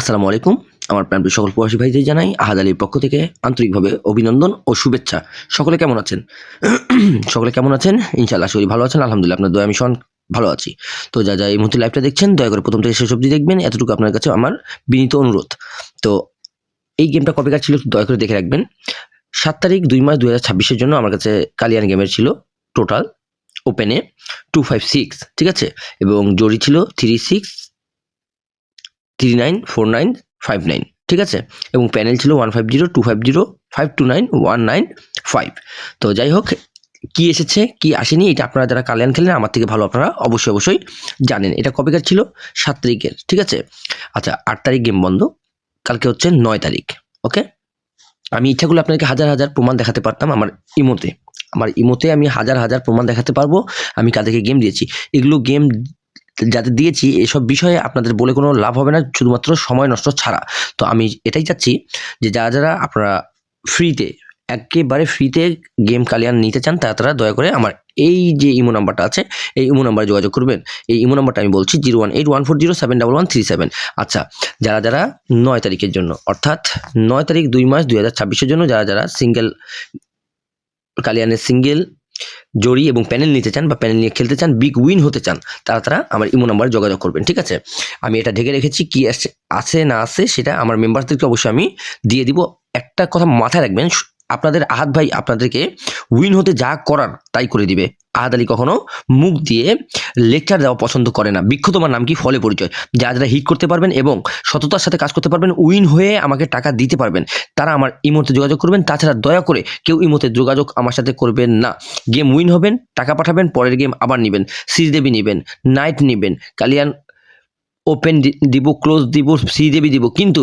আসসালামু আলাইকুম। আমার প্রাণপ্রিয় সকল প্রবাসী ভাইদের জানাই আহাদ আলীর পক্ষ থেকে আন্তরিকভাবে অভিনন্দন ও শুভেচ্ছা। সকলে কেমন আছেন? সকলে কেমন আছেন? ইনশাআল্লাহ আশা করি ভালো আছেন। আলহামদুলিল্লাহ আপনার দয়ায় আমি ভালো আছি। তো যা এই মুহূর্তে লাইভটা দেখছেন দয়া করে প্রথম থেকে শেষ অবধি দেখবেন। এতটুকু আপনার কাছে আমার বিনীত অনুরোধ। তো এই গেমটা কবেকার ছিল একটু দয়া করে দেখে রাখবেন। ৭ তারিখ ২ মাস ২০২৬ এর জন্য আমার কাছে কালিয়ান গেমের ছিল টোটাল ওপেনে 256, ঠিক আছে? এবং জরি ছিল 36 39 49 59, ঠিক আছে? এবং প্যানেল ছিল 150 250 529 195। তো যাই হোক, কি এসেছে কি আসেনি এটা আপনারা যারা কালিয়ান খেলেন আমার থেকে ভালো আপনারা অবশ্যই জানেন। এটা কবেকার ছিল? 7 তারিখের, ঠিক আছে? আচ্ছা, 8 তারিখ গেম বন্ধ, কালকে হচ্ছে 9 তারিখ। ওকে, আমি ইচ্ছা করলে আপনাদেরকে হাজার হাজার প্রমাণ দেখাতে পারতাম আমার ইমোতে আমি হাজার প্রমাণ দেখাতে পারবো আমি কাদেরকে গেম দিয়েছি। এগুলো গেম যাদের দিয়েছি এসব বিষয়ে আপনাদের বলে কোনো লাভ হবে না, শুধুমাত্র সময় নষ্ট ছাড়া। তো আমি এটাই চাচ্ছি যে যারা আপনারা একেবারে ফ্রিতে গেম কালিয়ান নিতে চান তারা দয়া করে আমার এই যে ইমো নাম্বারটা আছে এই ইমো নাম্বারে যোগাযোগ করবেন। এই ইমো নাম্বারটা আমি বলছি 01814071137। আচ্ছা, যারা 9 তারিখের জন্য, অর্থাৎ 9 তারিখ 2 মাস 2026-এর জন্য যারা সিঙ্গেল কালিয়ানের সিঙ্গেল জড়ি এবং প্যানেল নিতে চান বা প্যানেল নিয়ে খেলতে চান, বিগ উইন হতে চান, তারা আমার ইমো নাম্বারে যোগাযোগ করবেন, ঠিক আছে? আমি এটা ঢেকে রেখেছি, কি আছে না আছে সেটা আমার মেম্বারদেরকে অবশ্যই আমি দিয়ে দিব। একটা কথা মাথায় রাখবেন, আপনাদের আহাদ ভাই আপনাদেরকে উইন হতে যা করার তাই করে দিবে। আহাদ আলী কখনো মুখ দিয়ে লেকচার দেওয়া পছন্দ করে না। বৃক্ষ তোমার নাম কি, ফলে পরিচয়। যারা হিট করতে পারবেন এবং সততার সাথে কাজ করতে পারবেন, উইন হয়ে আমাকে টাকা দিতে পারবেন, তারা আমার ইমোতে যোগাযোগ করবেন। তাছাড়া দয়া করে কেউ ইমোতে যোগাযোগ আমার সাথে করবেন না। গেম উইন হবেন, টাকা পাঠাবেন, পরের গেম আবার নেবেন, শ্রীদেবী নেবেন, নাইট নেবেন, কালিয়ান ওপেন দিব, ক্লোজ দিব, শ্রীদেবী দিব, কিন্তু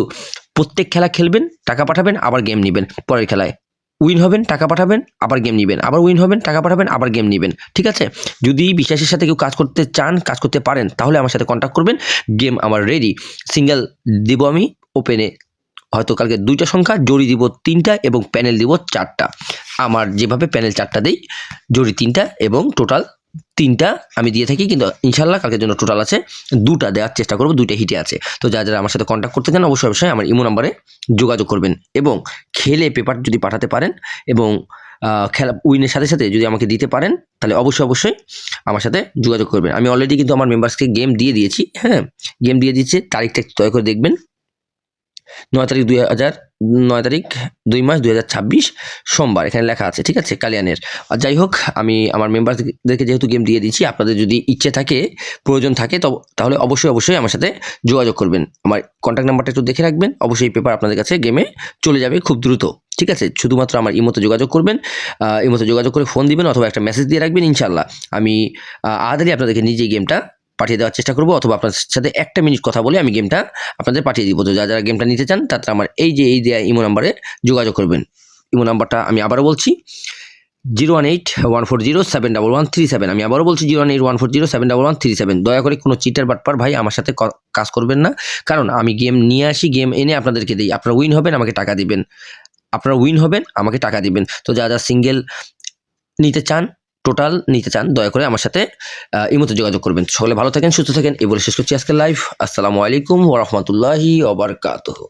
প্রত্যেক খেলা খেলবেন, টাকা পাঠাবেন, আবার গেম নেবেন, পরের খেলায় উইন হবেন, টাকা পাঠাবেন, আবার গেম নেবেন, আবার উইন হবেন, টাকা পাঠাবেন, আবার গেম নেবেন, ঠিক আছে? যদি বিশ্বাসের সাথে কেউ কাজ করতে চান, কাজ করতে পারেন, তাহলে আমার সাথে কন্ট্যাক্ট করবেন। গেম আমার রেডি, সিঙ্গেল দিব আমি ওপেনে হয়তো কালকে 2টা সংখ্যা, জড়ি দিব 3টা এবং প্যানেল দিব 4টা। আমার যেভাবে প্যানেল 4টা দেই, জড়ি 3টা এবং টোটাল 3টা আমি দিয়ে থাকি, কিন্তু ইনশাল্লাহ কালকের জন্য টোটাল আছে 2টা দেওয়ার চেষ্টা করবো, 2টা হিটে আছে। তো যারা আমার সাথে কন্ট্যাক্ট করতে চান অবশ্যই আমার ইমো নাম্বারে যোগাযোগ করবেন এবং খেলে পেপার যদি পাঠাতে পারেন এবং খেলা উইনের সাথে সাথে যদি আমাকে দিতে পারেন, তাহলে অবশ্যই আমার সাথে যোগাযোগ করবেন। আমি অলরেডি কিন্তু আমার মেম্বার্সকে গেম দিয়ে দিয়েছি, হ্যাঁ, গেম দিয়ে দিচ্ছে। তারিখটা একটু দয়া করে দেখবেন, 9 তারিখ 2 মাস 2026 সোমবার, এখানে লেখা আছে, ঠিক আছে, কালিয়ানের। আর যাই হোক, আমি আমার মেম্বারদেরকে যেহেতু গেম দিয়ে দিচ্ছি, আপনাদের যদি ইচ্ছে থাকে, প্রয়োজন থাকে, তাহলে অবশ্যই আমার সাথে যোগাযোগ করবেন। আমার কন্ট্যাক্ট নাম্বারটা একটু দেখে রাখবেন, অবশ্যই পেপার আপনাদের কাছে গেমে চলে যাবে খুব দ্রুত, ঠিক আছে? শুধুমাত্র আমার ইমোতে যোগাযোগ করবেন, ইমোতে যোগাযোগ করে ফোন দিবেন অথবা একটা মেসেজ দিয়ে রাখবেন। ইনশাল্লাহ আমি আদালি আপনাদেরকে নিজেই গেমটা পাঠিয়ে দেওয়ার চেষ্টা করবো, অথবা আপনার সাথে 1 মিনিট কথা বলে আমি গেমটা আপনাদের পাঠিয়ে দিব। তো যারা গেমটা নিতে চান তারা আমার এই দেয়া ইমো নাম্বারে যোগাযোগ করবেন। ইমো নাম্বারটা আমি আবারও বলছি 01814071137। আমি আবারও বলছি 01814071137। দয়া করে কোনো চিটার বাটপার ভাই আমার সাথে কাজ করবেন না, কারণ আমি গেম নিয়ে আসি, গেম এনে আপনাদেরকে দিই। আপনারা উইন হবেন, আমাকে টাকা দিবেন, তো যারা সিঙ্গেল নিতে চান, টোটাল নিতে চান, দয়া করে আমার সাথে ইমোতে যোগাযোগ করবেন। সকলে ভালো থাকেন, সুস্থ থাকেন, এই বলে শেষ করছি আজকের লাইভ। আসসালামু আলাইকুম ওয়া রাহমাতুল্লাহি ওয়া বারাকাতুহু।